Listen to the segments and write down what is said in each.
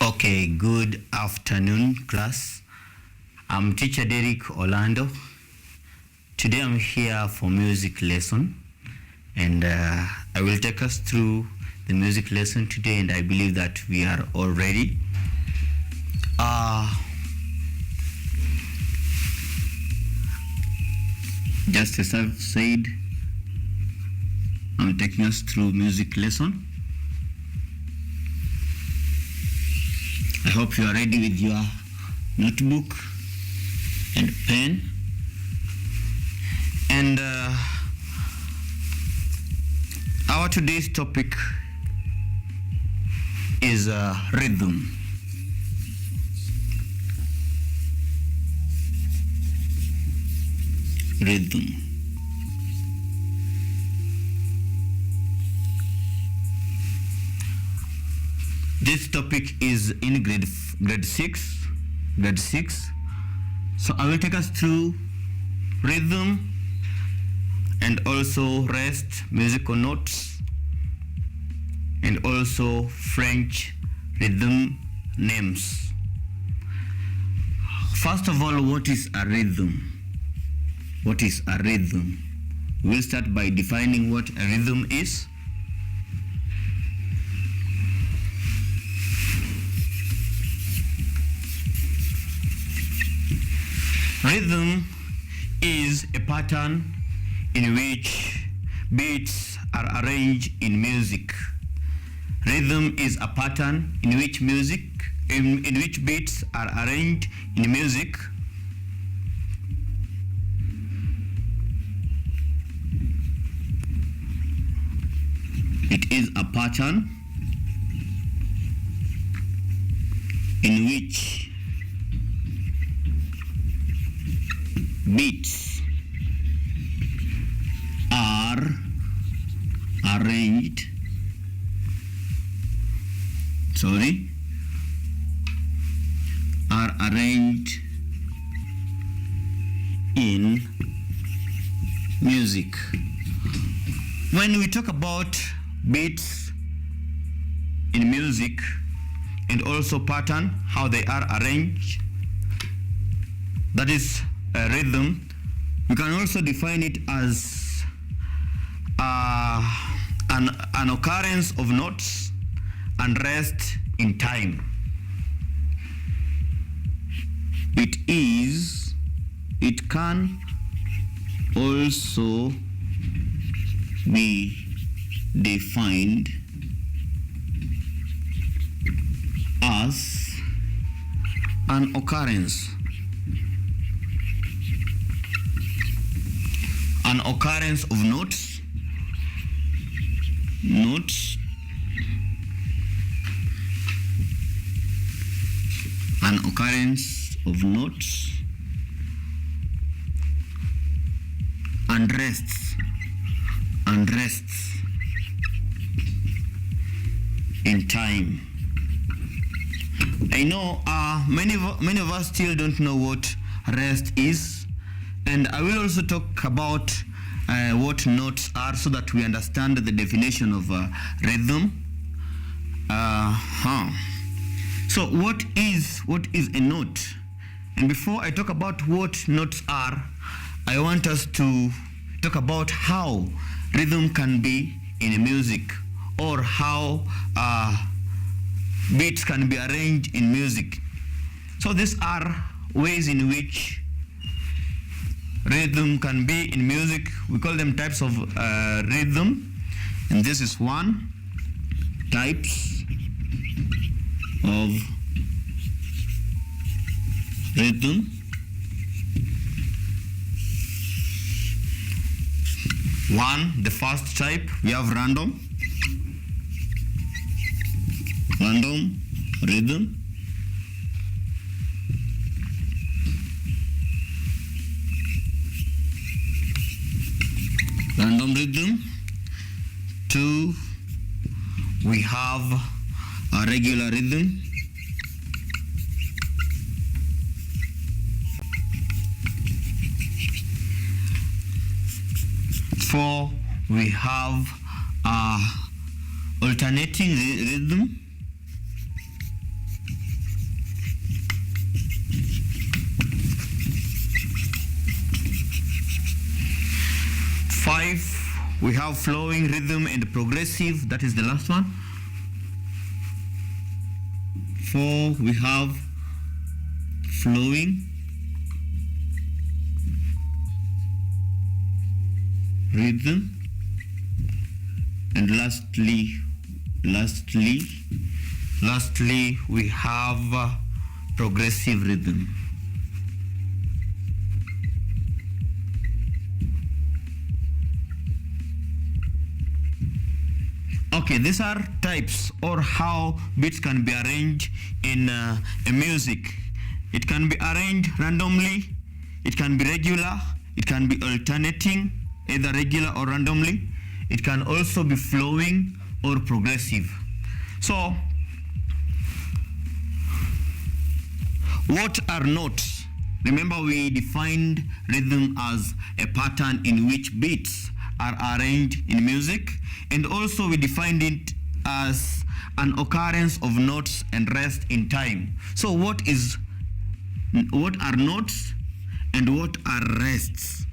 Okay, good afternoon, class. I'm teacher Derek Orlando. Today I'm here for music lesson, and I will take us through the music lesson today, and I believe that we are all ready. Just as I've said, I'm taking us through music lesson. I hope you are ready with your notebook and pen. And our today's topic is rhythm. Rhythm. This topic is in grade 6. So I will take us through rhythm and also rest, musical notes, and also French rhythm names. First of all, what is a rhythm? What is a rhythm? We'll start by defining what a rhythm is. Rhythm is a pattern in which beats are arranged in music. Rhythm is a pattern in which beats are arranged in music. It is a pattern in which beats are arranged in music. When we talk about beats in music and also pattern, how they are arranged, that is a rhythm. We can also define it as an occurrence of notes and rest in time. It can also be defined as an occurrence of notes and rests in time. I know many of us still don't know what rest is, and I will also talk about what notes are so that we understand the definition of rhythm. So what is a note? And before I talk about what notes are, I want us to talk about how rhythm can be in a music, or how beats can be arranged in music. So these are ways in which rhythm can be in music. We call them types of rhythm, and this is one types of rhythm. The first type, we have random rhythm. Random rhythm. 2, we have a regular rhythm. 4, we have alternating rhythm. We have flowing, rhythm, and progressive. That is the last one. 4, we have flowing, rhythm, and lastly we have progressive rhythm. Okay, these are types or how beats can be arranged in a music. It can be arranged randomly, it can be regular, it can be alternating, either regular or randomly. It can also be flowing or progressive. So, what are notes? Remember, we defined rhythm as a pattern in which beats are arranged in music, and also we defined it as an occurrence of notes and rest in time. So what are notes and what are rests?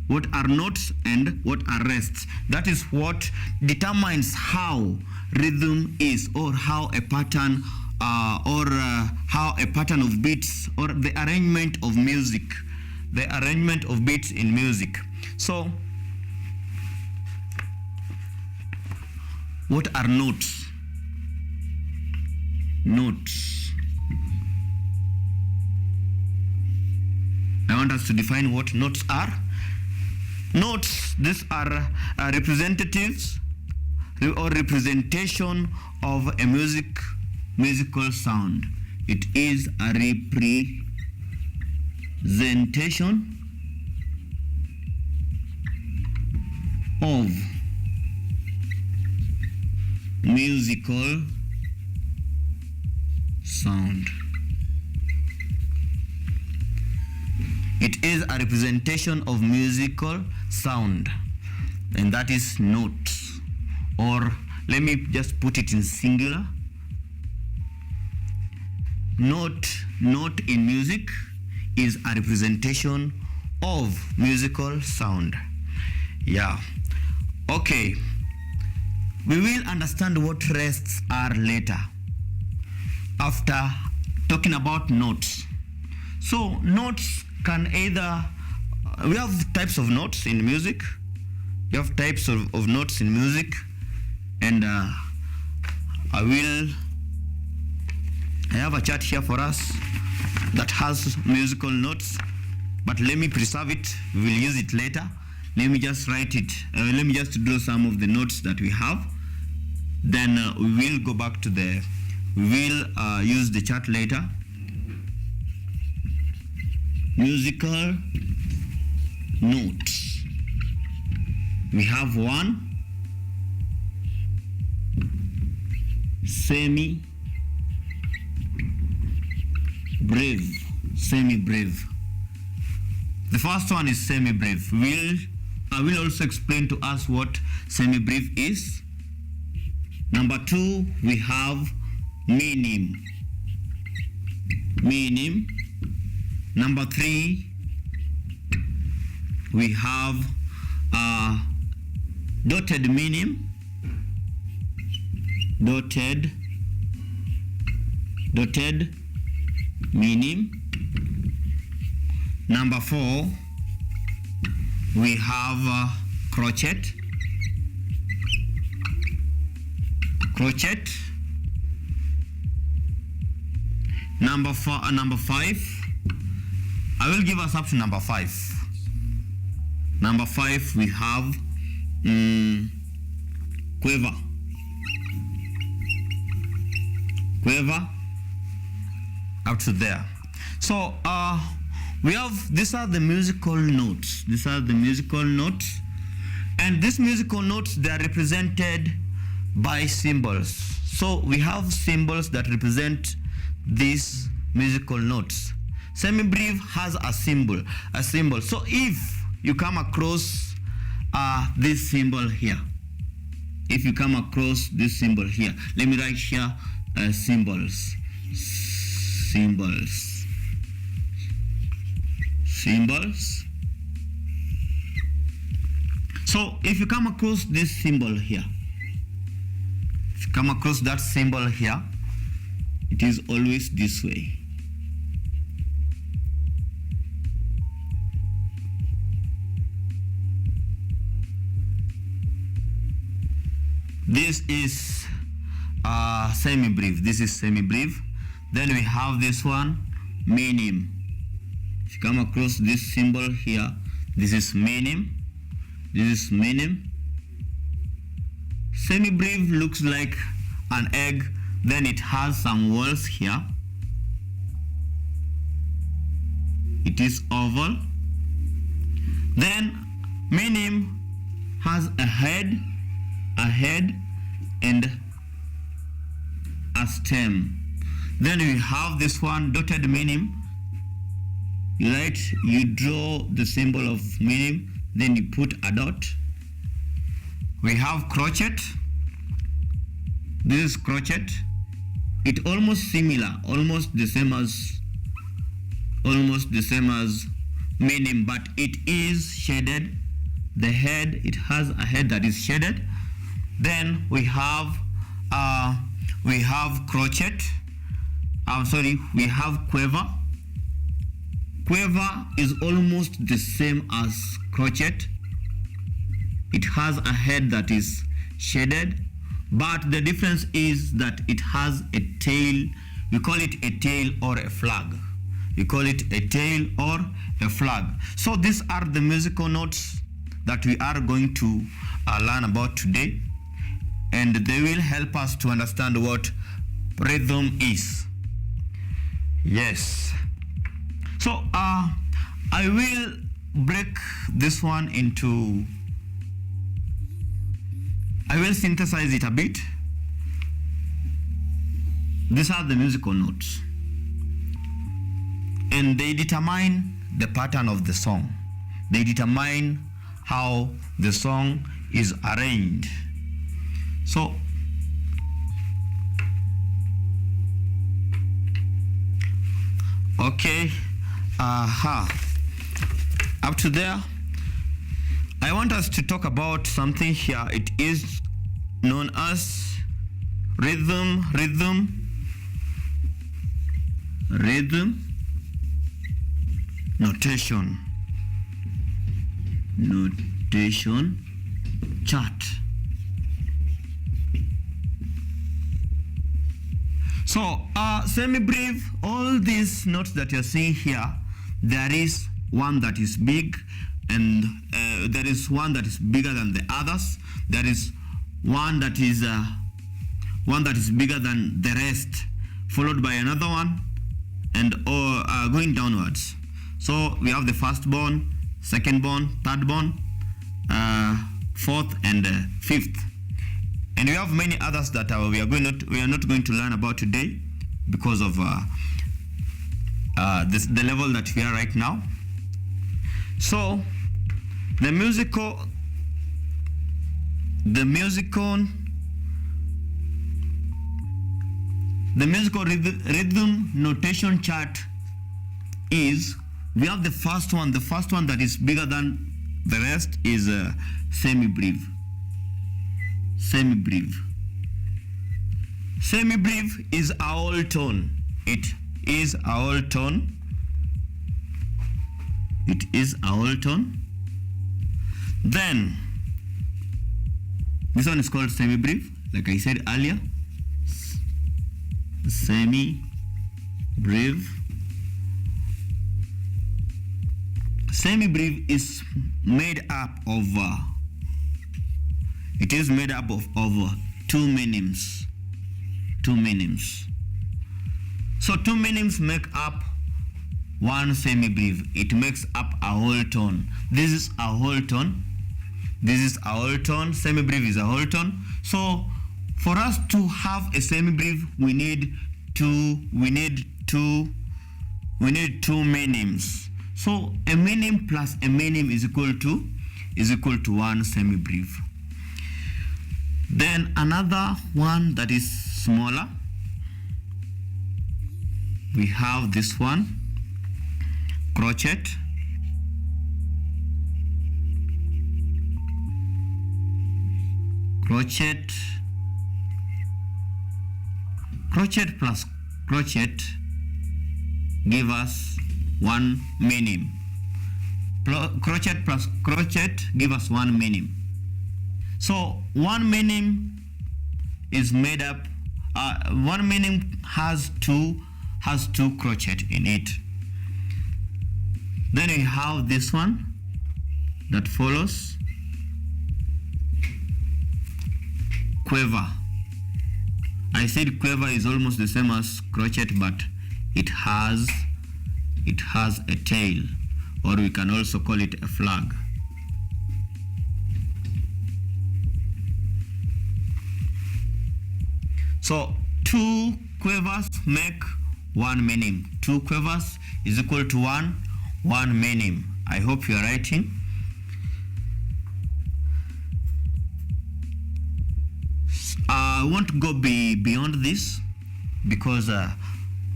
What are notes and what are rests? That is what determines how rhythm is, or how a pattern how a pattern of beats, or the arrangement of music, the arrangement of beats in music. So what are notes? Notes. I want us to define what notes are. Notes, these are representatives or representation of a musical sound. It is a representation of musical sound. It is a representation of musical sound, and that is notes. Or let me just put it in singular. Note in music is a representation of musical sound. Yeah. Okay. We will understand what rests are later, after talking about notes. So notes can either, we have types of notes in music. We have types of notes in music, and I have a chart here for us that has musical notes, but let me preserve it. We will use it later. Let me just write it. Let me just draw some of the notes that we have. Then we will go back to we will use the chart later. Musical notes. We have 1, semi-breve. The first one is semi-breve. I will also explain to us what semi-breve is. Number 2, we have minim. Number 3, we have dotted minim. Dotted minim. Number 4, we have crochet. Number 5, I will give us up to number 5. Number 5, we have quiver. Up to there. So we have, these are the musical notes. And these musical notes, they are represented by symbols. So we have symbols that represent these musical notes. Semi-breve has a symbol. So if you come across this symbol here, let me write here symbols. So if you come across this symbol here, if you come across that symbol here, it is always this way. This is semi-brief. This is semi-brief. Then we have this one, minim. If you come across this symbol here, this is minim. This is minim. Semi-brief looks like an egg. Then it has some walls here. It is oval. Then minim has a head and a stem. Then we have this one, dotted minim. You draw the symbol of minim, then you put a dot. We have crochet. This is crochet. It almost similar, almost the same as minim, but it is shaded. The head, it has a head that is shaded. Then we have crochet. We have quiver. Quiver is almost the same as crochet. It has a head that is shaded, but the difference is that it has a tail. We call it a tail or a flag. We call it a tail or a flag. So these are the musical notes that we are going to learn about today, and they will help us to understand what rhythm is. Yes. So I will break this one into, I will synthesize it a bit. These are the musical notes, and they determine the pattern of the song. They determine how the song is arranged. So okay, up to there, I want us to talk about something here. It is known as rhythm notation chart. So semi-brief, all these notes that you're seeing here, there is one that is big, and there is one that is bigger than the others. There is one that is bigger than the rest, followed by another one, and going downwards. So we have the first bone, second bone, third bone, fourth, and fifth. And we have many others that we are not going to learn about today because of the level that we are right now. So the musical rhythm notation chart is, we have the first one that is bigger than the rest is semi-brief. Semi-brief is a whole tone. It is a whole tone. Then this one is called semi-brief, like I said earlier. Semi-brief is made up of two minims. So two minims make up one semi-brief. It makes up a whole tone. This is a whole tone. Semi-brief is a whole tone. So for us to have a semi-brief, we need two minims. So a minim plus a minim is equal to one semi-brief. Then another one that is smaller, we have this one, crochet. crochet plus crochet give us one minim. Crochet plus crochet give us one minim. So one minim is made up, one minim has two crochet in it. Then we have this one that follows, quiver. I said quiver is almost the same as crochet, but it has a tail, or we can also call it a flag. So 2 quivers make 1 minim. 2 quivers is equal to 1 minim. I hope you are writing. I won't go beyond this because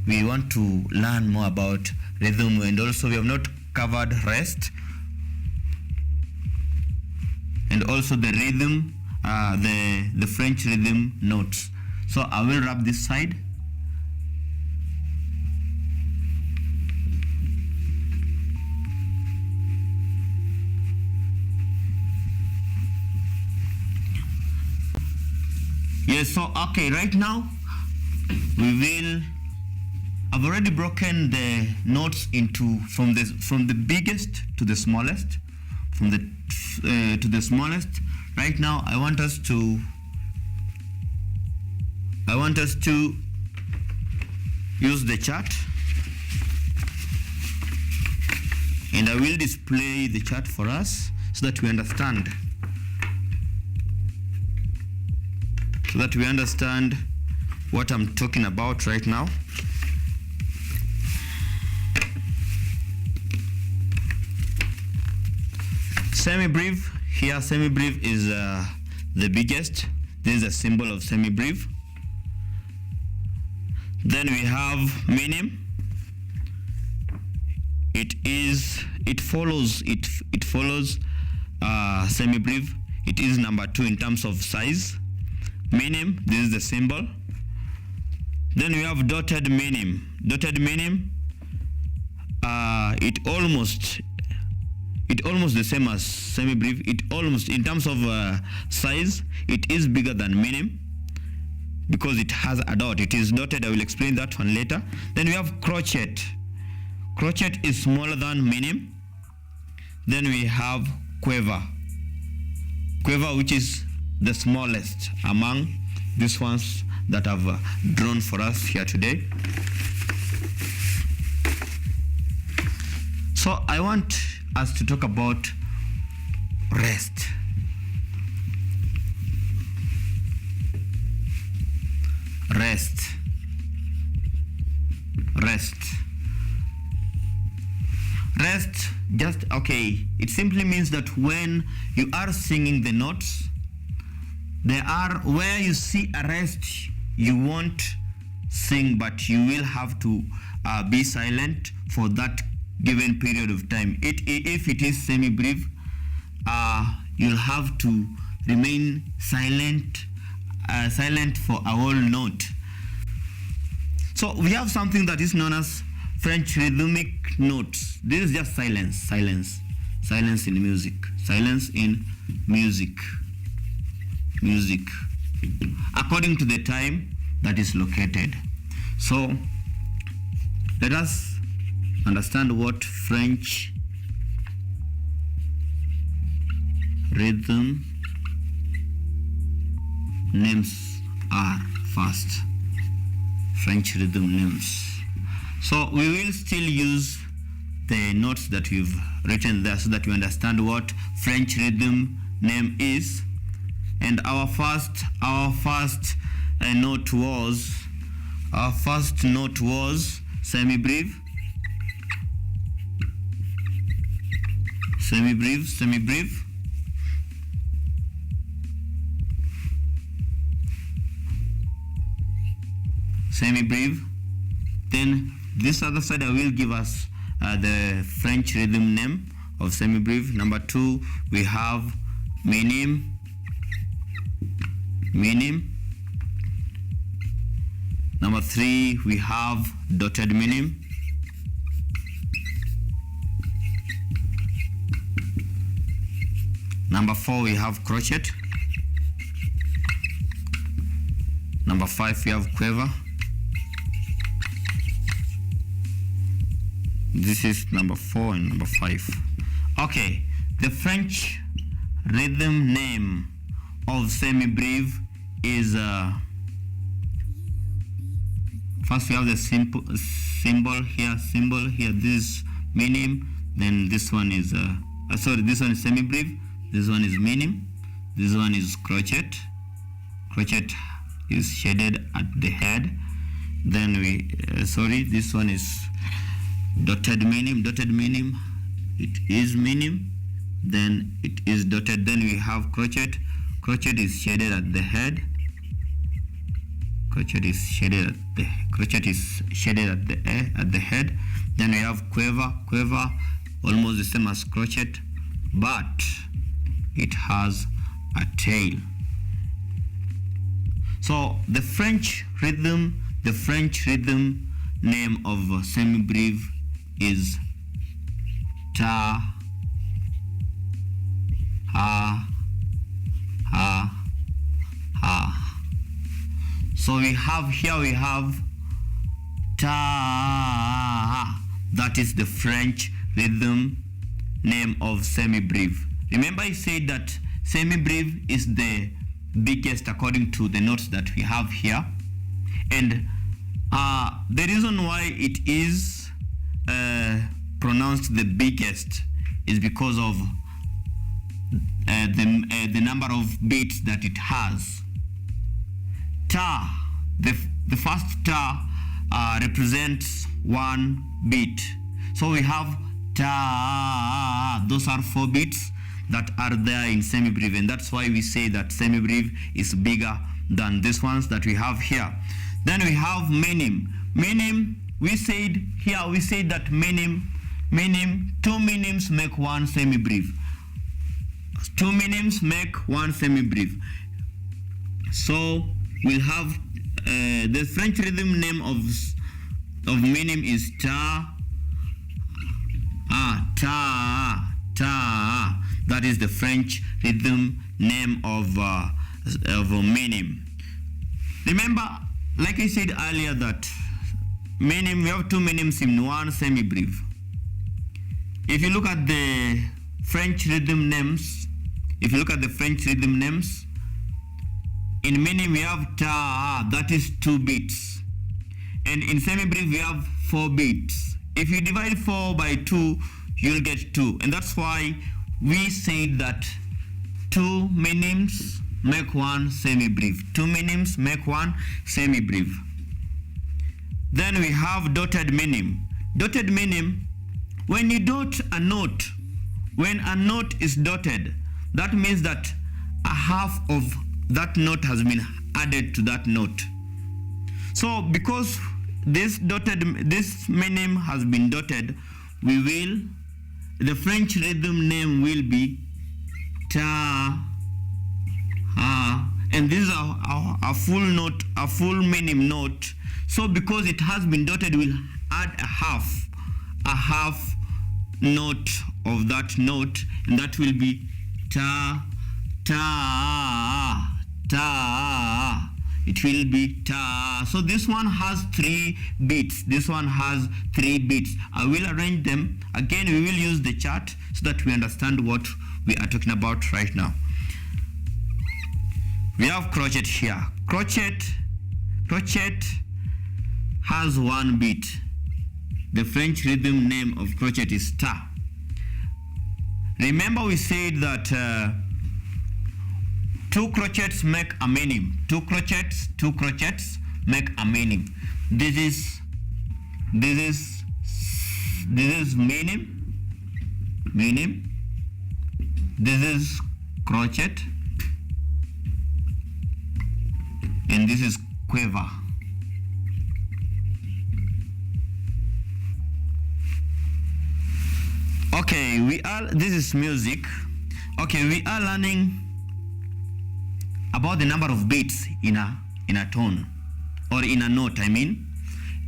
we want to learn more about rhythm, and also we have not covered rest and also the rhythm, the French rhythm notes. So I will wrap this side. Yes, so okay, right now I've already broken the notes into from the biggest to the smallest, to the smallest. Right now I want us to use the chart, and I will display the chart for us so that we understand. What I'm talking about right now. Semi-breve, here semi-breve is the biggest. This is a symbol of semi-breve. Then we have minim. It follows semi-breve. It is number 2 in terms of size. Minim, this is the symbol. Then we have dotted minim. Dotted minim, it almost the same as semi-breve. It almost, in terms of size, it is bigger than minim because it has a dot. It is dotted. I will explain that one later. Then we have crochet. Crochet is smaller than minim. Then we have quiver. Quiver, which is the smallest among these ones that I've drawn for us here today. So I want us to talk about rest. Rest, just okay, it simply means that when you are singing the notes, there are where you see a rest, you won't sing, but you will have to be silent for that given period of time. If it is semi-breve, you'll have to remain silent for a whole note. So we have something that is known as French rhythmic notes. This is just silence in music. Silence in music. According to the time that is located. So let us understand what French rhythm names are first. French rhythm names. So we will still use the notes that we've written there so that you understand what French rhythm name is. And our first note was semi-breve. Then this other side I will give us the French rhythm name of semi-breve. Number 2 we have minim. minim. Number 3, we have dotted minim. Number 4, we have crochet. Number 5, we have quiver. This is number 4 and number 5. Okay, the French rhythm name of semi-breve is first we have the symbol here. This is minim. Then this one is this one is semi-breve. This one is minim. This one is crochet. Crochet is shaded at the head. Then this one is dotted minim. Dotted minim, it is minim. Then it is dotted. Then we have crochet. Crochet is shaded at the head. Crochet is shaded at the head. Then we have quiver. Quiver, almost the same as crochet, but it has a tail. So the French rhythm name of semi-breve is ta, ha, ha, ha. So we have ta. That is the French rhythm name of semi-breve. Remember I said that semi-breve is the biggest according to the notes that we have here, and the reason why it is pronounced the biggest is because of the number of beats that it has. Ta, the first ta represents 1 beat. So we have ta. Those are 4 beats that are there in semi-breve, and that's why we say that semi-breve is bigger than these ones that we have here. Then we have minim. Minim, we said that minim, 2 minims make 1 semi-breve. 2 minims make 1 semi-breve. So we'll have the French rhythm name of minim is ta, ta. That is the French rhythm name of minim. Remember, like I said earlier, that minim, we have 2 minims in 1 semi-breve. If you look at the French rhythm names, in minim we have ta, that is 2 beats, and in semi-breve we have 4 beats. If you divide 4 by 2, you'll get 2, and that's why we said that 2 minims make 1 semi-breve. 2 minims make 1 semi-breve. Then we have dotted minim. Dotted minim, when you dot a note, when a note is dotted, that means that a half of that note has been added to that note. So because this minim has been dotted, the French rhythm name will be ta, ha, and this is a full note, a full minim note. So because it has been dotted, we'll add a half note of that note, and that will be ta, ta, ta. It will be ta. So this one has 3 beats. This one has 3 beats. I will arrange them. Again, we will use the chart so that we understand what we are talking about right now. We have crochet here. Crochet has 1 beat. The French rhythm name of crochet is ta. Remember we said that 2 crochets make a minim. 2 crochets make a minim. This is minim. This is crochet, and this is quiver. Okay, this is music. Okay, we are learning about the number of beats in a tone, or in a note, I mean.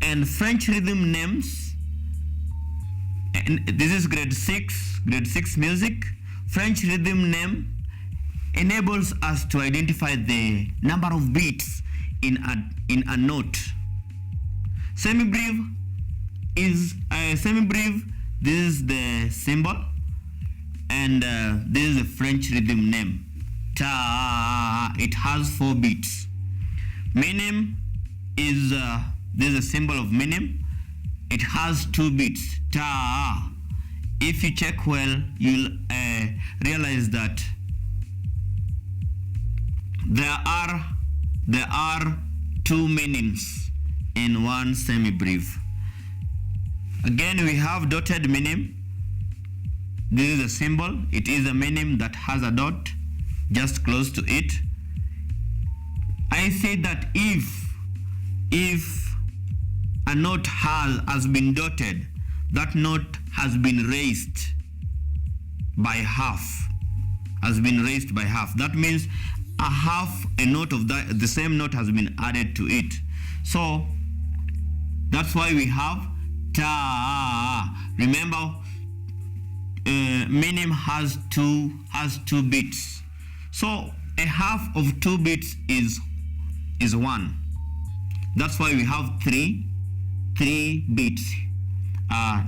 And French rhythm names, and this is grade 6 music. French rhythm name enables us to identify the number of beats in a note. Semi-brief is semi-brief. This is the symbol, and this is the French rhythm name. Ta. It has 4 beats. Minim is this is a symbol of minim. It has 2 beats. Ta. If you check well, you'll realize that there are 2 minims in one semi-brief. Again, we have dotted minim. This is a symbol. It is a minim that has a dot just close to it. I say that if a note has been dotted, that note has been raised by half. That means a note of the same note has been added to it. So that's why we have ta. Remember, minim has two beats. So a half of 2 beats is 1. That's why we have three beats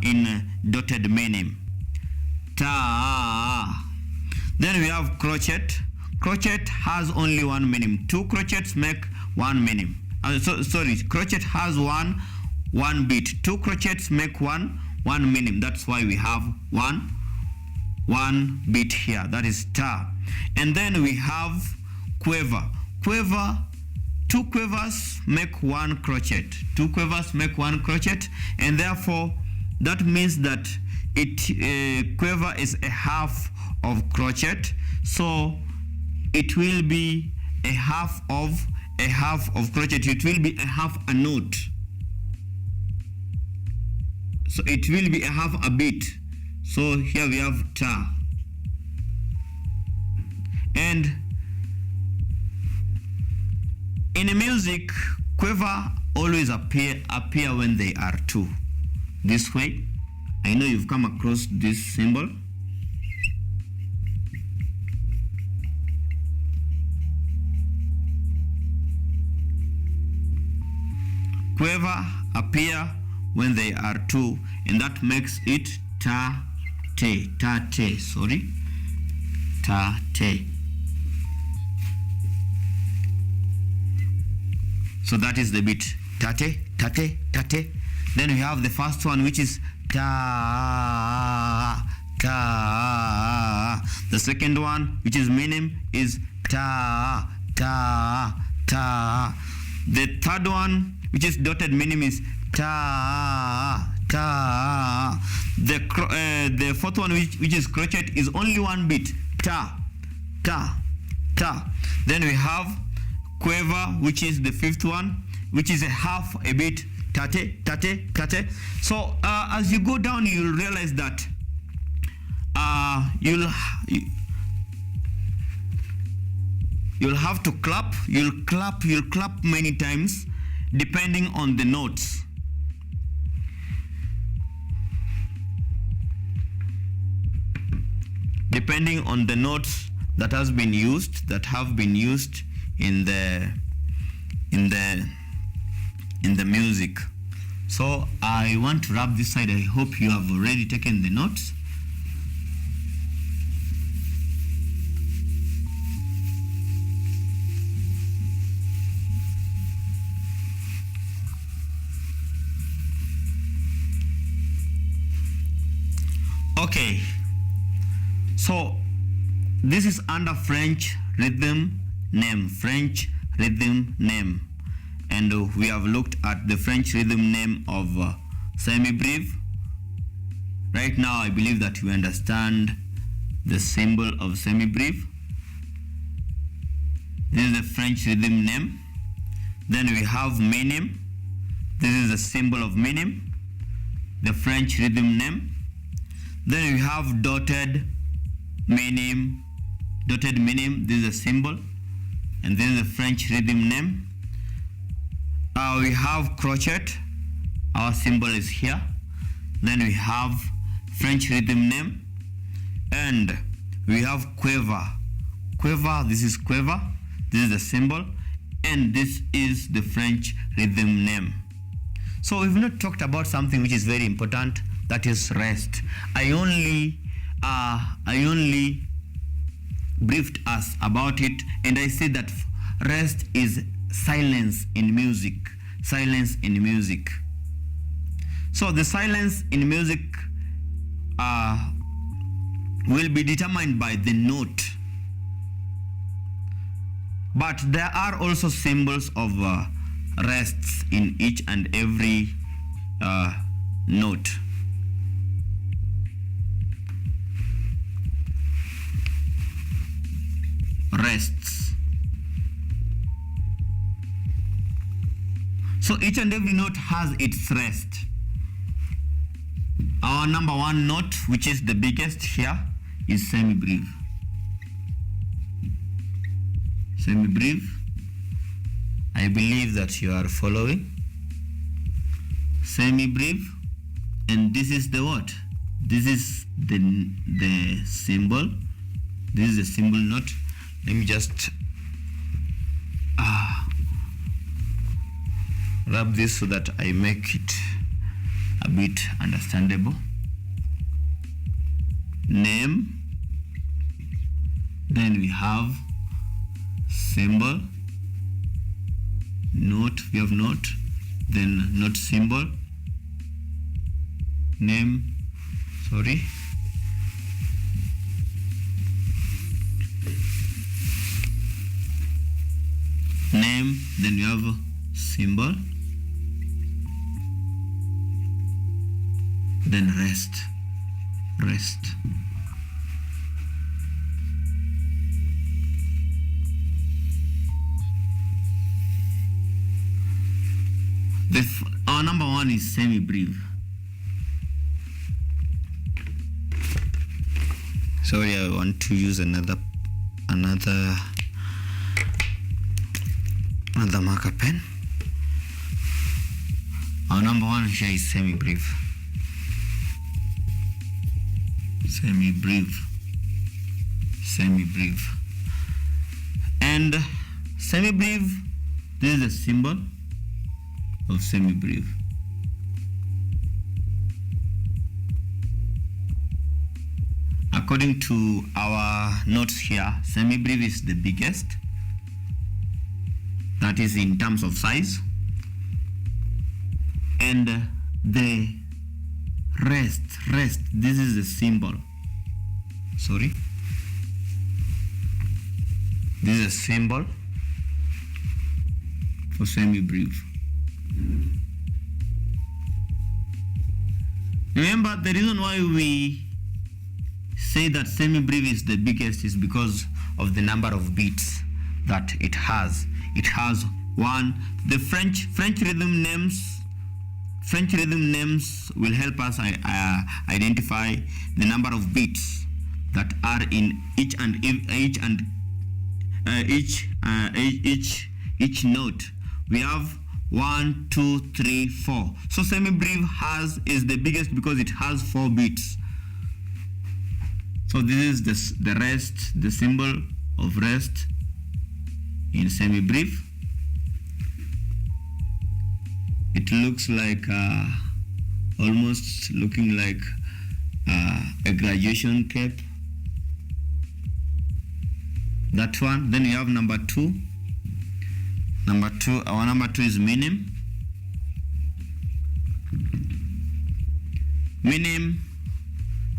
in dotted minim. Ta. Then we have crochet. Crochet has only 1 minim. 2 crochets make 1 minim. Crochet has one beat. 2 crochets make one minim. That's why we have one beat here. That is ta. And then we have quiver. 2 quivers make 1 crochet. 2 quivers make 1 crochet, and therefore that means that quiver is a half of crochet. So it will be a half of crochet. It will be a half a note. So it will be a half a beat. So here we have ta. And in a music, quiver always appear when they are 2. This way. I know you've come across this symbol. Quiver appear when they are 2, and that makes it ta-te. So that is the beat. Tate. Then we have the first one, which is ta. The second one, which is minim, is ta. The third one, which is dotted minim, is ta. The fourth one, which is crochet, is only 1 beat. Ta. Then we have quiver, which is the 5th one, which is a half a beat. Tate. So as you go down, you'll realize that you'll have to clap. You'll clap many times depending on the notes. Depending on the notes that have been used in the music. So I want to wrap this side. I hope you have already taken the notes. Okay, so this is under French rhythm name, and we have looked at the French rhythm name of semi-brief. Right now, I believe that you understand the symbol of semi-brief. This is the French rhythm name. Then we have minim. This is the symbol of minim, the French rhythm name. Then we have dotted minim. This is a symbol, and this is the French rhythm name. We have crochet, our symbol is here. Then we have French rhythm name, and we have quiver. This is quiver, this is the symbol, and this is the French rhythm name. So we've not talked about something which is very important, that is rest. I only briefed us about it, and I said that rest is silence in music. Silence in music. So the silence in music will be determined by the note. But there are also symbols of rests in each and every note. Rests. So each and every note has its rest. Our number one note, which is the biggest here, is semi-breve. Semi-breve. I believe that you are following. Semi-breve, and this is the what? This is the symbol. This is the symbol note. Let me just rub this so that I make it a bit understandable. Name, then we have symbol, note, we have note, then note symbol, name, sorry, name, then we have symbol, then rest. Our number one is semi-breve. Sorry, I want to use another marker pen. Our number one here is semi-breve. Semi-breve. And semi-breve, this is a symbol of semi-breve. According to our notes here, semi-breve is the biggest. That is in terms of size. And the rest, this is the symbol. Sorry. This is a symbol for semi-breve. Remember, the reason why we say that semi-breve is the biggest is because of the number of beats that it has. It has one. The French rhythm names. French rhythm names will help us identify the number of beats that are in each note. We have 1, 2, 3, 4. So semi-breve is the biggest because it has 4 beats. So this is the rest, the symbol of rest in semi-breve. It looks like almost looking like a graduation cap. That one. Then you have number 2. Our number 2 is minim. Minim.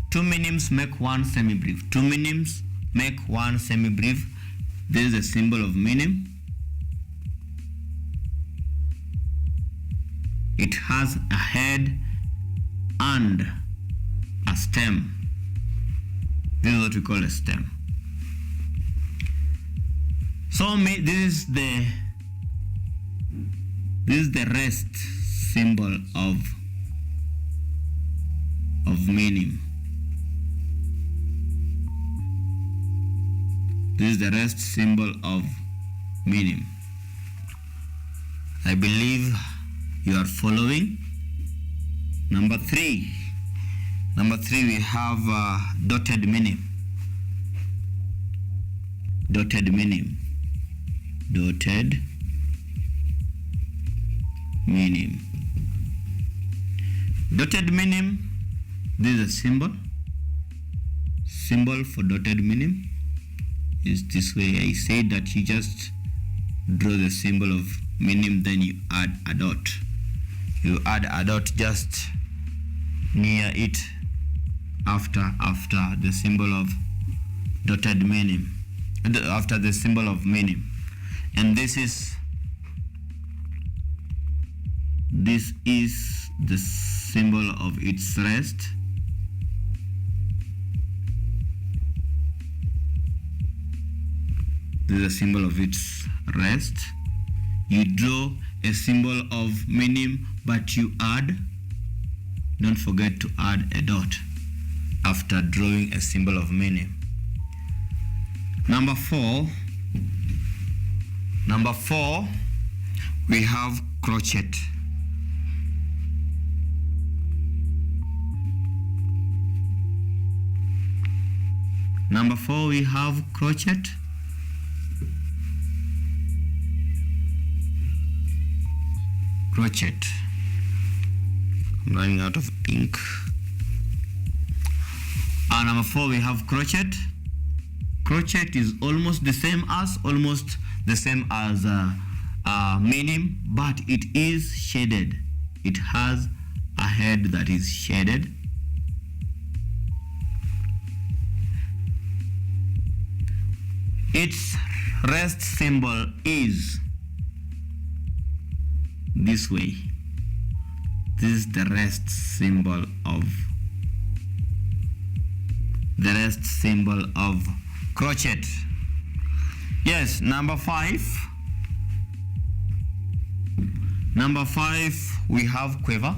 2 minims make 1 semi-breve. 2 minims make 1 semi-breve. This is a symbol of minim. It has a head and a stem. This is what we call a stem. So this is the rest symbol of minim. This is the rest symbol of minim. I believe you are following. Number three, we have dotted minim. Dotted minim. Dotted minim. Dotted minim, this is a symbol. Symbol for dotted minim is this way. I say that you just draw the symbol of minim, then you add a dot. You add a dot just near it after the symbol of dotted minim, after the symbol of minim. And this is the symbol of its rest. This is a symbol of its rest. You draw a symbol of minim, but you don't forget to add a dot after drawing a symbol of minim. Number four, we have crochet. Number four, we have crochet. Crochet. I'm running out of ink. Number four, we have crochet. Crochet is almost the same as minim, but it is shaded. It has a head that is shaded. Its rest symbol is this way. This is the rest symbol of crochet. Yes, number five, we have quiver.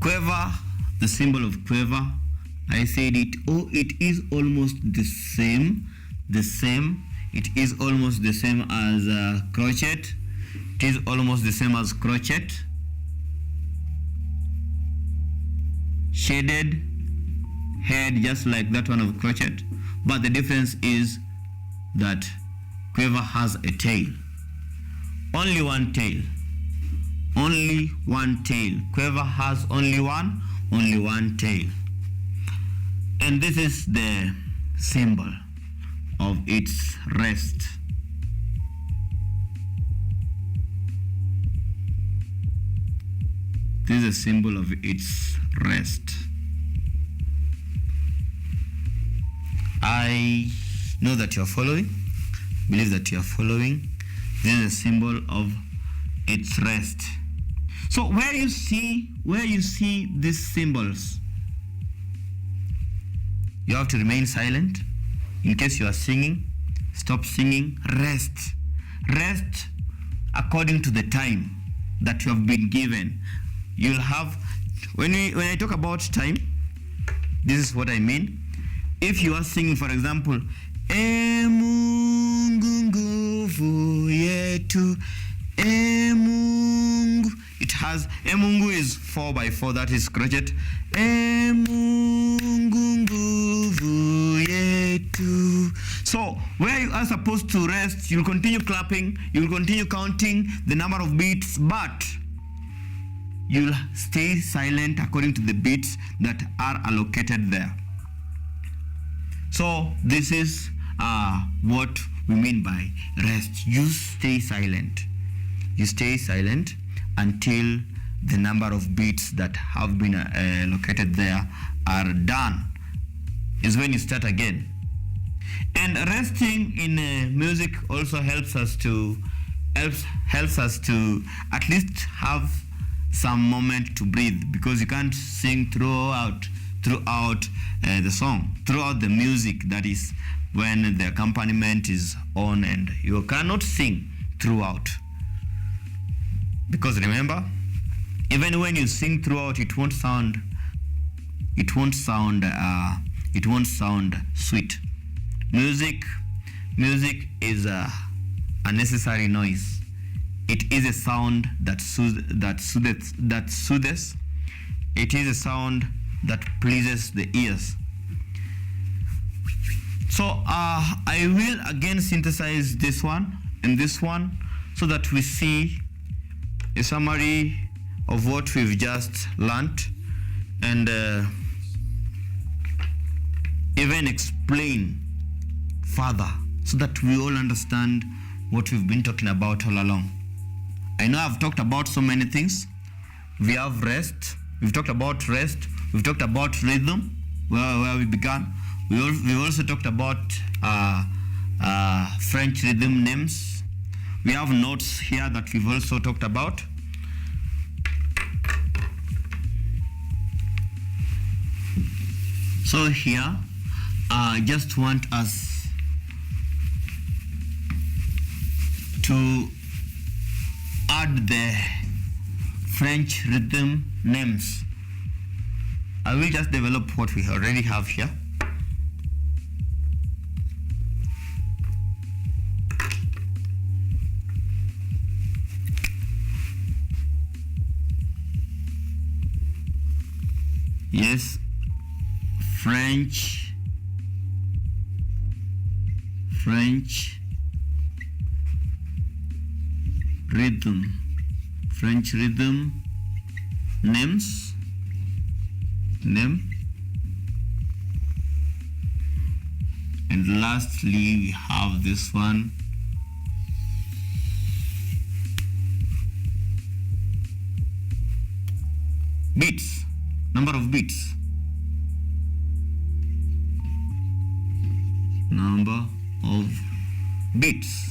Quiver, the symbol of quiver, I said it. Oh, it is almost the same. It is almost the same as crochet. It is almost the same as crochet. Shaded head, just like that one of crochet, but the difference is that quiver has a tail. Only one tail. Quiver has only one tail. And this is the symbol of its rest. This is a symbol of its rest. I know that you are following. Believe that you are following. This is a symbol of its rest. So where you see these symbols, you have to remain silent. In case you are singing, stop singing. Rest according to the time that you have been given. You'll have, when I talk about time, this is what I mean. If you are singing, for example, Emungu nguvu yetu, Emungu, it has, Emungu is 4/4, that is crochet. Emungu nguvu yetu. So where you are supposed to rest, you'll continue clapping, you'll continue counting the number of beats, but you'll stay silent according to the beats that are allocated there. So this is what we mean by rest. You stay silent. You stay silent until the number of beats that have been located there are done. Is when you start again. And resting in music also helps us to at least have some moment to breathe, because you can't sing throughout the song, throughout the music, that is when the accompaniment is on, and you cannot sing throughout, because remember, even when you sing throughout, it won't sound it won't sound sweet. Music is a necessary noise. It is a sound that soothes. It is a sound that pleases the ears. So I will again synthesize this one and this one so that we see a summary of what we've just learned, and even explain further so that we all understand what we've been talking about all along. I know I've talked about so many things. We have rest. We've talked about rest. We've talked about rhythm, where we began. We also talked about French rhythm names. We have notes here that we've also talked about. So here, I just want us to add the French rhythm names. I will just develop what we already have here. Yes, French rhythm names. And lastly, we have this one. Beats, number of beats. Number of beats.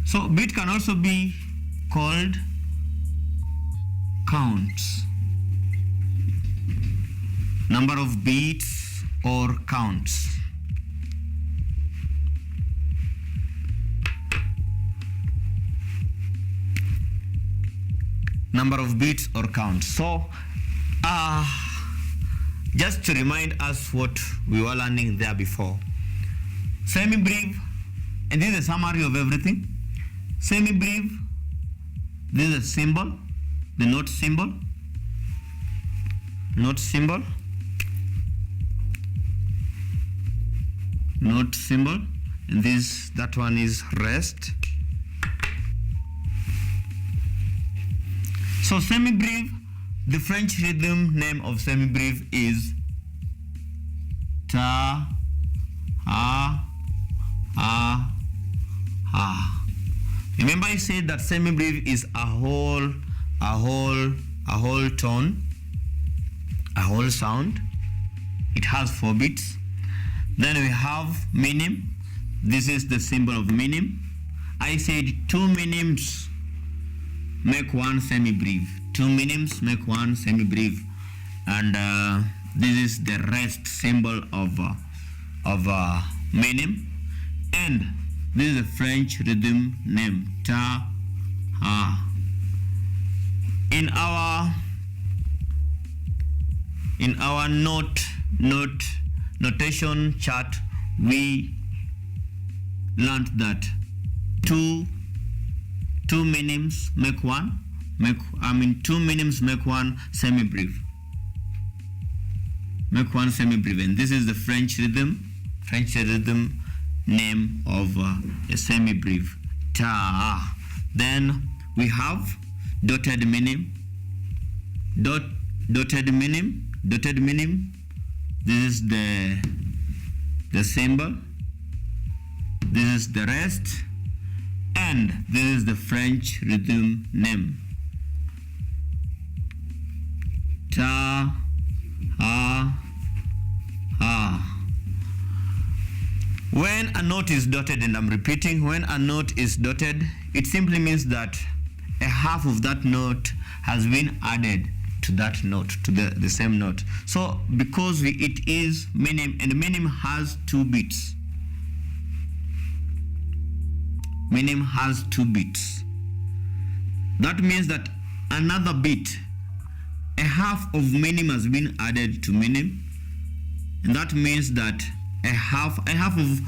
So beat can also be called counts. Number of beats or counts. Number of beats or counts. So just to remind us what we were learning there before. Semi-brief, and this is a summary of everything. Semi-brief, this is a symbol, the note symbol. Note symbol. Note symbol. And that one is rest. So semi-brief, the French rhythm name of semi-brief is ta, ha, ha, ha. Remember I said that semi-brief is a whole tone, a whole sound. It has 4 beats. Then we have minim. This is the symbol of minim. I said 2 minims make 1 semi-brief. 2 minims make 1 semi-brief. And this is the rest symbol of minim. And this is a French rhythm name, ta, ha. In our notation chart, we learned that two minims make 2 minims make 1 semi-brief. Make 1 semi-brief, and this is the French rhythm name of a semi-brief, ta. Then we have dotted minim. Dotted minim. This is the symbol. This is the rest, and this is the French rhythm name. Ta, ha, ha. When a note is dotted, and I'm repeating, when a note is dotted, it simply means that a half of that note has been added to that note, to the same note. So because it is minim, and minim has 2 beats. Minim has 2 beats. That means that another beat a half of minim has been added to minim, and that means that a half of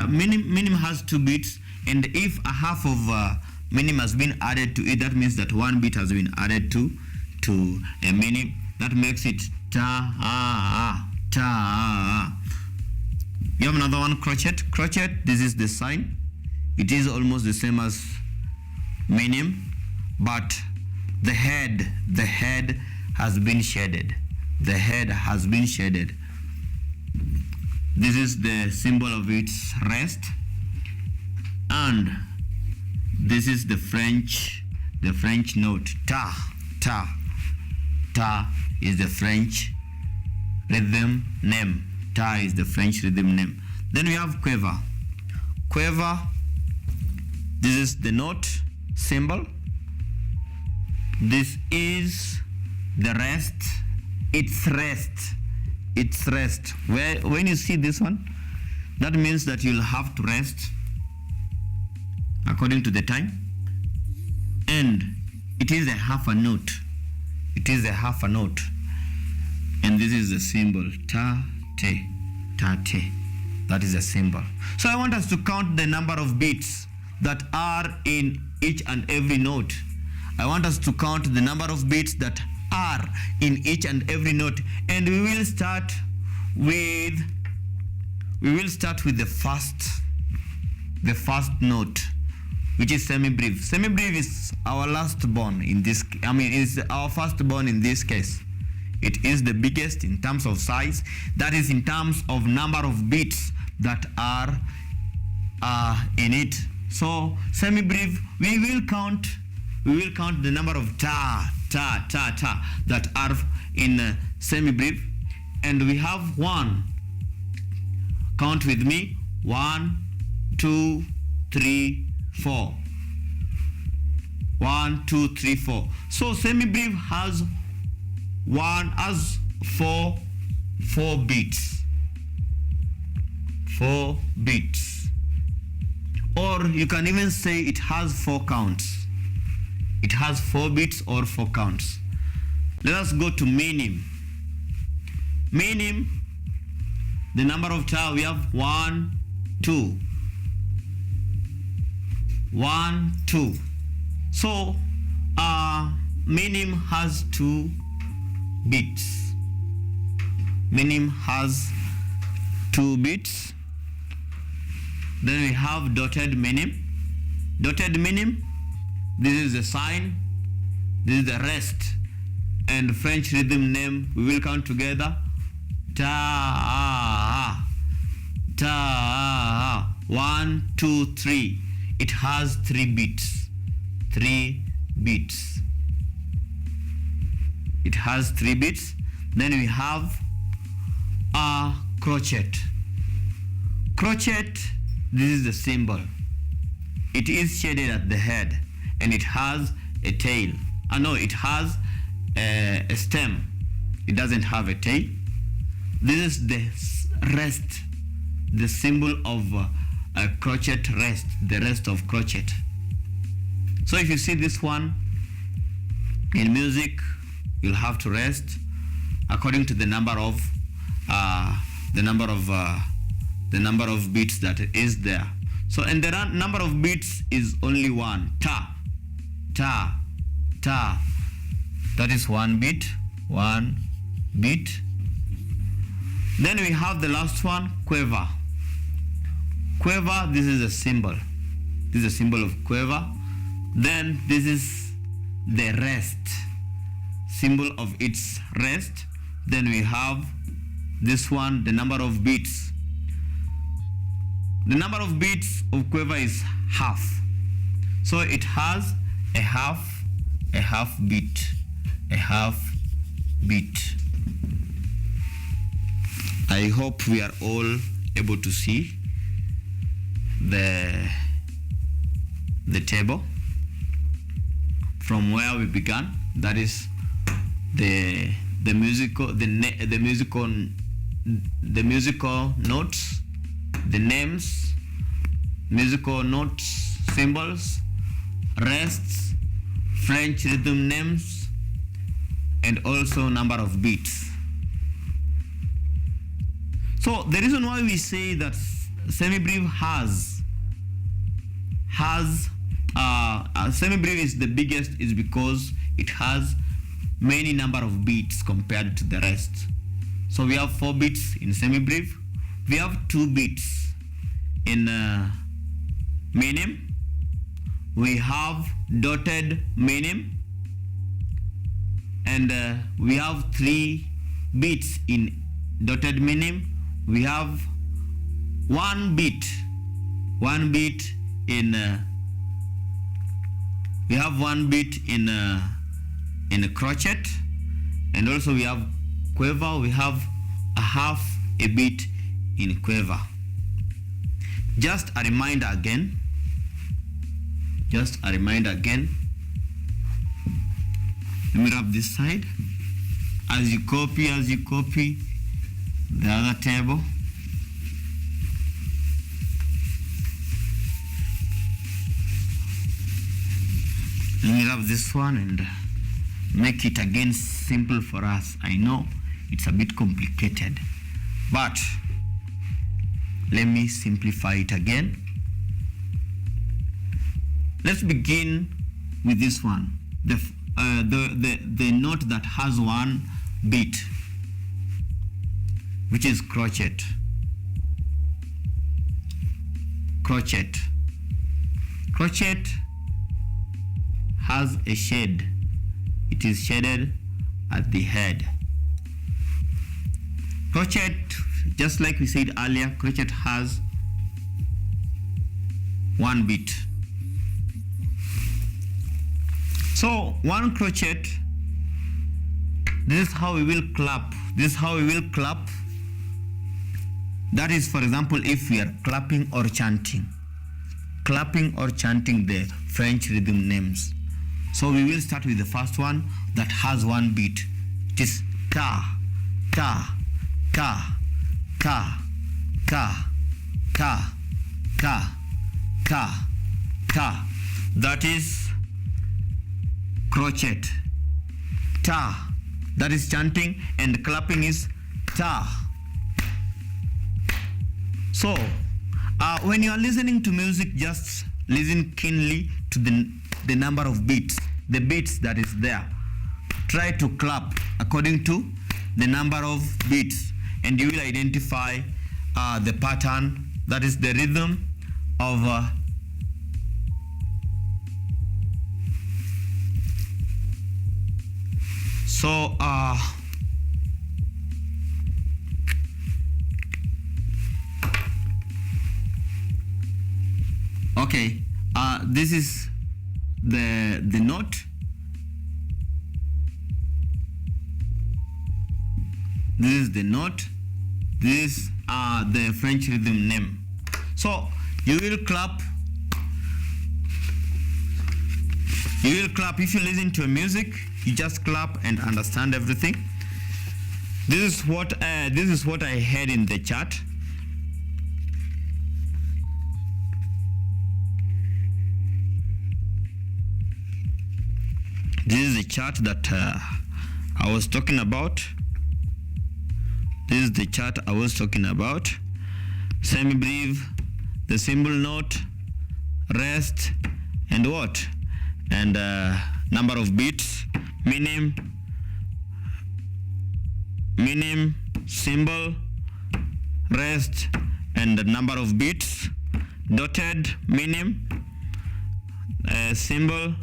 minim has 2 bits, and if a half of minim has been added to it, that means that 1 bit has been added to a minim. That makes it ta. You have another one, crochet. This is the sign. It is almost the same as minim, but the head has been shaded. The head has been shaded. This is the symbol of its rest, and this is the French note. Ta is the French rhythm name. Ta is the French rhythm name. Then we have quiver. This is the note symbol. This is the rest. It's rest. When you see this one, that means that you'll have to rest according to the time. And it is a half a note. And this is the symbol. Ta-te. That is a symbol. So I want us to count the number of beats that are in each and every note. I want us to count the number of beats that are in each and every note, and we will start with the first note, which is semi-brief. Semi-brief is our last born in this. Is our first born in this case. It is the biggest in terms of size. That is in terms of number of beats that are in it. So semi-brief, we will count the number of ta that are in semi-brief, and we have 1. Count with me. 1, 2, 3, 4. 1, 2, 3, 4. So semi-brief has 4 beats. 4 beats. Or you can even say it has 4 counts. It has 4 beats or 4 counts. Let us go to minim. Minim, the number of ta, we have 1, 2. 1, 2. So minim has 2 beats. Minim has 2 beats. Then we have dotted minim. Dotted minim, this is the sign, this is the rest, and French rhythm name. We will count together. Ta. 1, 2, 3. It has 3 beats. 3 beats. It has 3 beats. Then we have a crochet. Crochet, this is the symbol. It is shaded at the head, and it has a tail. It has a stem. It doesn't have a tail. This is the rest, the symbol of a crochet rest, the rest of crochet. So if you see this one in music, you'll have to rest according to the number of beats that is there. So, and the number of beats is only 1. Ta. That is 1 beat. 1 beat. Then we have the last one, quiver. Quiver, this is a symbol. This is a symbol of quiver. Then this is the rest, symbol of its rest. Then we have this one, the number of beats. The number of beats of quiver is half. So it has a half beat. I hope we are all able to see the table from where we began. That is the musical notes, the names, musical notes, symbols, rests, French rhythm names, and also number of beats. So the reason why we say that semi-brief semi-brief is the biggest is because it has many number of beats compared to the rest. So we have 4 beats in semi-brief. We have 2 beats in minim. We have dotted minim, and we have 3 beats in dotted minim. We have 1 beat in we have 1 beat in a crochet, and also we have quiver. We have a half a beat in quiver. Just a reminder again. Let me wrap this side. As you copy the other table. Let me wrap this one and make it again simple for us. I know it's a bit complicated, but let me simplify it again. Let's begin with this one, the note that has 1 beat, which is crochet. Crochet has a shade. It is shaded at the head. Crochet, just like we said earlier, crochet has 1 beat. So 1 crochet, this is how we will clap. That is, for example, if we are clapping or chanting the French rhythm names. So we will start with the first one that has 1 beat. It is ka, ka, ka, ka, ka, ka, ka, ka, ka. That is crochet. Ta, that is chanting, and clapping is ta. So when you are listening to music, just listen keenly to the number of beats, the beats that is there. Try to clap according to the number of beats, and you will identify the pattern, that is the rhythm of okay, this is the note. This is the note. This is the French rhythm name. So you will clap. If you listen to a music, you just clap and understand everything. This is what I had in the chart. This is the chart that I was talking about. Semi-brief, the symbol note, rest, and what? And number of beats, minim, symbol, rest, and the number of beats, dotted, minim, symbol.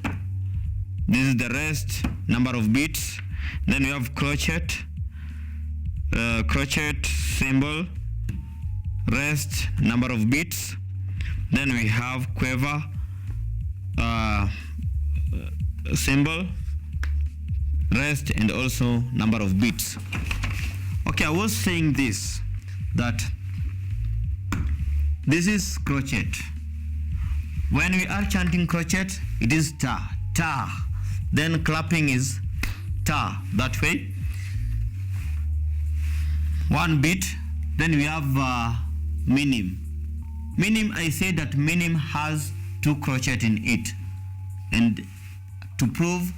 This is the rest, number of beats. Then we have crochet, symbol, rest, number of beats. Then we have quiver, symbol, rest, and also number of beats. Okay, I was saying this, that this is crochet. When we are chanting crochet, it is ta, ta. Then clapping is ta, that way. 1 beat. Then we have minim. Minim, I say that minim has 2 crochet in it. And to prove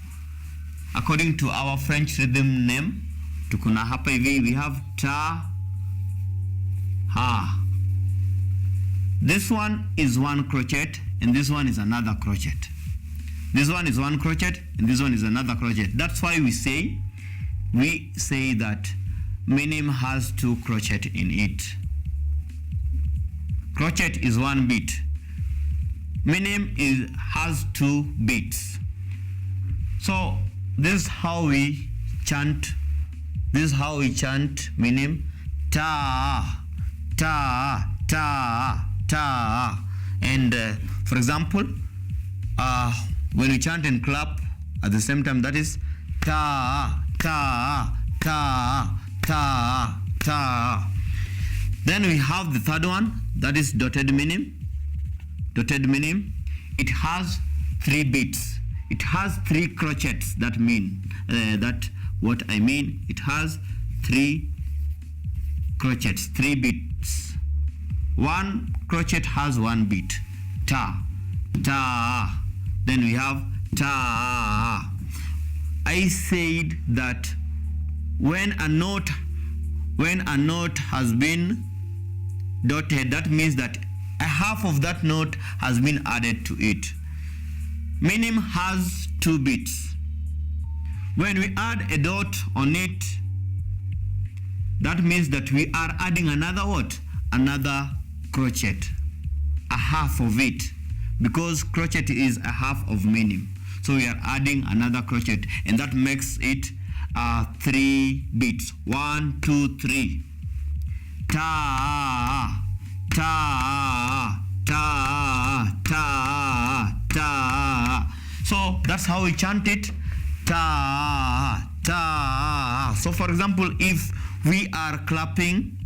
according to our French rhythm name. Tukuna hapa hivi, we have ta, ha. This one is one crochet and this one is another crochet. This one is one crochet and this one is another crochet. That's why we say that minim has 2 crochet in it. Crochet is 1 beat. Minim has 2 beats. So this is how we chant. This is how we chant minim. Ta, ta, ta, ta. And for example, when we chant and clap at the same time, that is ta, ta, ta, ta, ta. Then we have the third one, that is dotted minim. Dotted minim, it has 3 beats. It has 3 crochets. That what I mean, it has 3 crochets, 3 beats. One crochet has 1 beat. Ta, ta. Then we have ta. I said that when a note has been dotted, that means that a half of that note has been added to it. Minim has 2 beats. When we add a dot on it, that means that we are adding another what? Another crochet, a half of it, because crochet is a half of minim. So we are adding another crochet, and that makes it 3 beats. 1, 2, 3. Ta, ta, ta, ta, ta. So that's how we chant it. Ta, ta. So for example, if we are clapping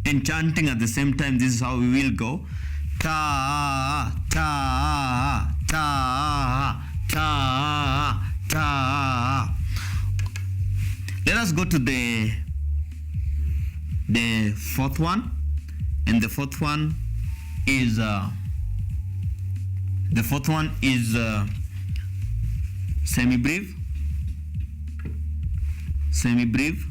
and chanting at the same time, this is how we will go. Ta, ta, ta, ta, ta. Let us go to the fourth one, and the fourth one is semi-breve. Semi-breve.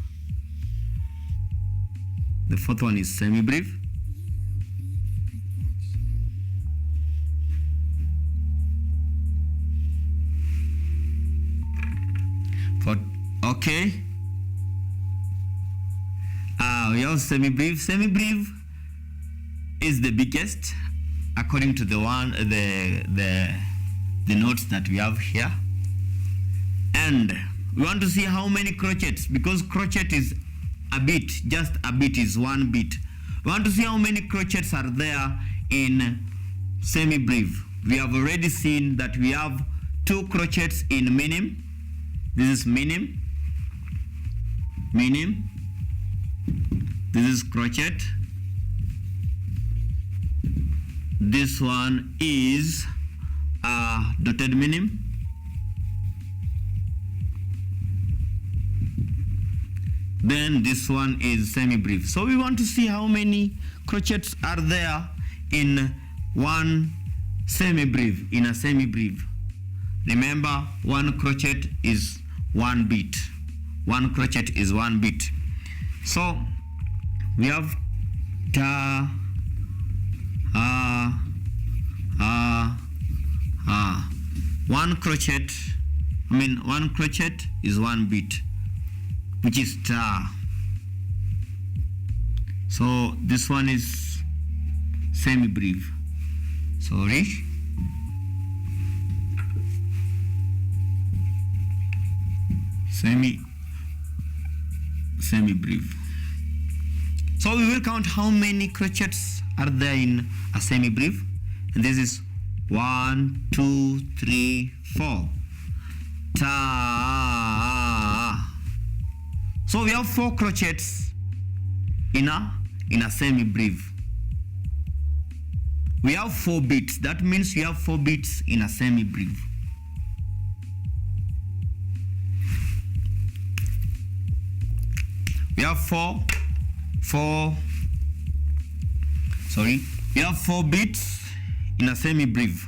The fourth one is semi-breve. Okay. We have semi-breve. Semi-breve is the biggest according to the notes that we have here. And we want to see how many crochets, because crochet is a beat, just a beat is 1 beat. We want to see how many crochets are there in semi-breve. We have already seen that we have 2 crochets in minim. This is minim. Minim. This is crochet. This one is dotted minim. Then this one is semi-breve. So we want to see how many crochets are there in one semi-breve, in a semi-breve. Remember, 1 crochet is 1 beat. 1 crochet is 1 beat. So we have ta, ha, ha, ha. 1 crochet, 1 crochet is 1 beat, which is ta. So this one is semi-breve. Sorry. Semi-breve. So we will count how many crochets are there in a semi-breve, and this is 1, 2, 3, 4. Ta. So we have 4 crochets in a semi-breve. We have 4 beats. That means we have 4 beats in a semi-breve. We have 4 beats in a semi-breve.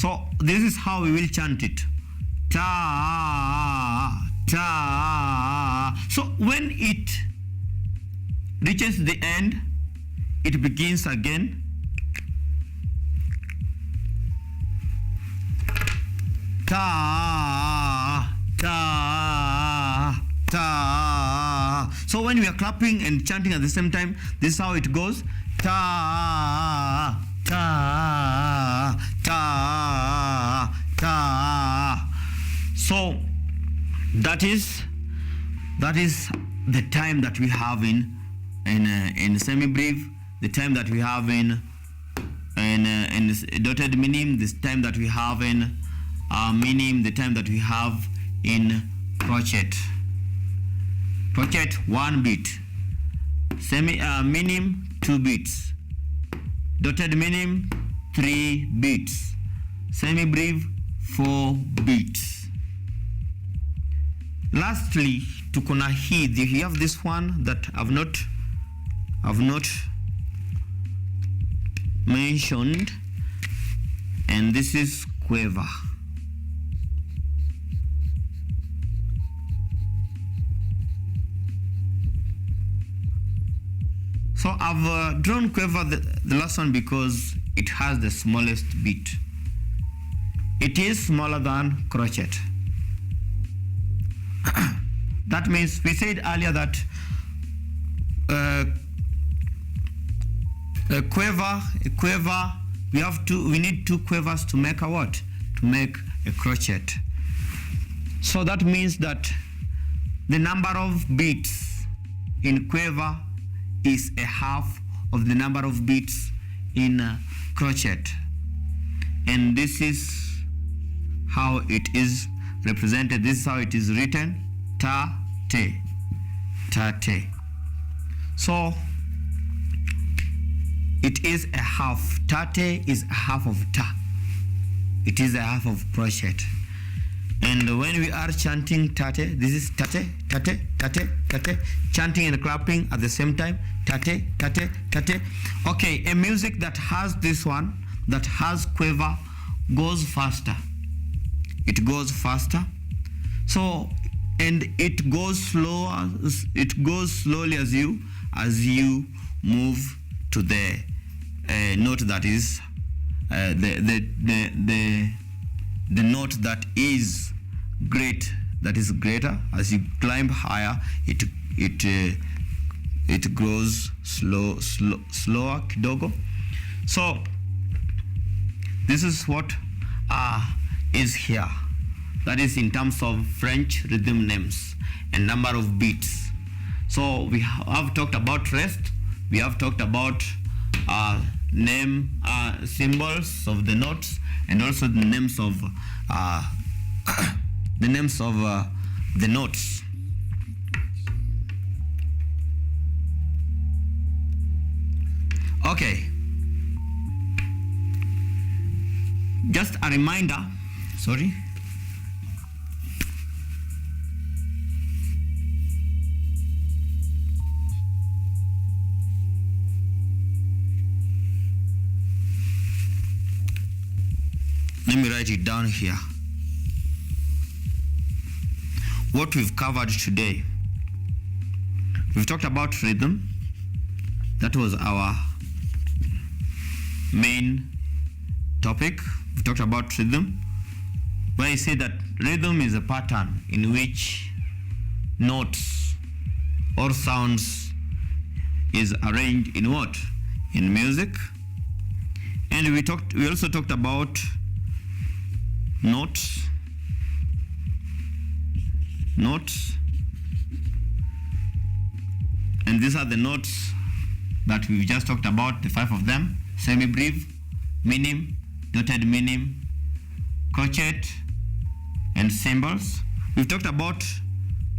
So this is how we will chant it. Ta, ta. So when it reaches the end, it begins again. Ta, ta, ta. So when we are clapping and chanting at the same time, this is how it goes. Ta, ta, ta, ta. So that is the time that we have in semi-brief, the time that we have in dotted minim, this time that we have in minim, the time that we have in crochet. Crochet 1 beat, minim 2 beats, dotted minim 3 beats, semi-brief 4 beats. Lastly, to kunahid, you have this one that I've not mentioned, and this is quiver. So I've drawn quiver the last one because it has the smallest beat. It is smaller than crochet. That means we said earlier that a quiver, we need 2 quivers to make a what? To make a crochet. So that means that the number of beats in quiver is a half of the number of beats in crochet. And this is how it is represented. This is how it is written. Ta, te, ta, te. So it is a half. Ta, te is a half of ta. It is a half of crochet. And when we are chanting tate, this is tate, tate, tate, tate, chanting and clapping at the same time. Tate, tate, tate. Okay, a music that has this one, that has quiver, goes faster. It goes faster. So, and it goes slower. It goes slowly as you move to the note that is the note that is great, that is greater. As you climb higher, it grows slower kidogo. So this is what is here. That is in terms of French rhythm names and number of beats. So we have talked about rest. We have talked about name symbols of the notes, and also the names of the notes. Okay. Just a reminder. Sorry. Let me write it down here. What we've covered today. We've talked about rhythm. That was our main topic. We've talked about rhythm, where I say that rhythm is a pattern in which notes or sounds is arranged in what? In music. And we also talked about notes, and these are the notes that we've just talked about, the 5 of them: semi-brief, minim, dotted minim, crochet, and symbols. We've talked about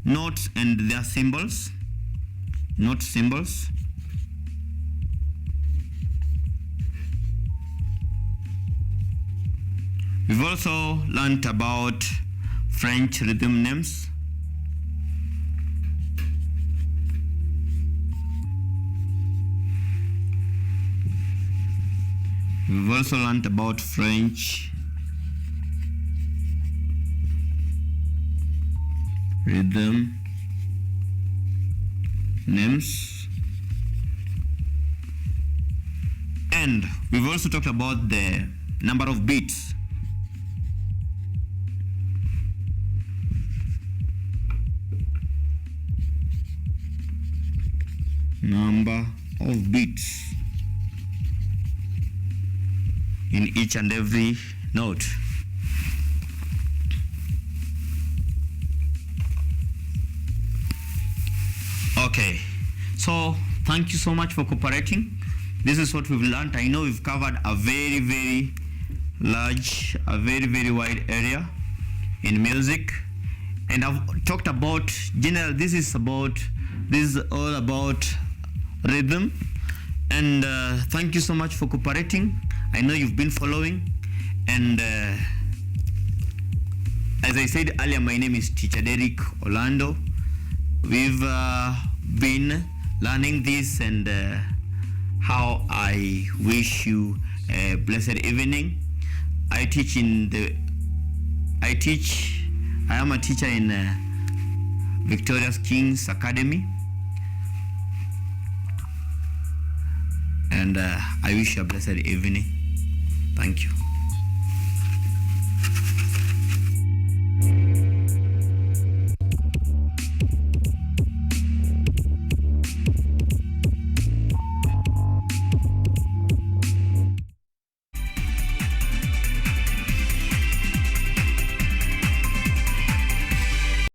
notes and their symbols, note symbols. We've also learned about French rhythm names. We've also learned about French rhythm names, and we've also talked about the number of beats. Number of beats in each and every note. Okay, so thank you so much for cooperating. This is what we've learned. I know we've covered a very large, a very wide area in music, and I've talked about general. This is all about rhythm, and thank you so much for cooperating. I know you've been following, and as I said earlier, my name is Teacher Derek Orlando. We've been learning this, and how I wish you a blessed evening. I am a teacher in Victoria's King's Academy, and I wish you a blessed evening. Thank you.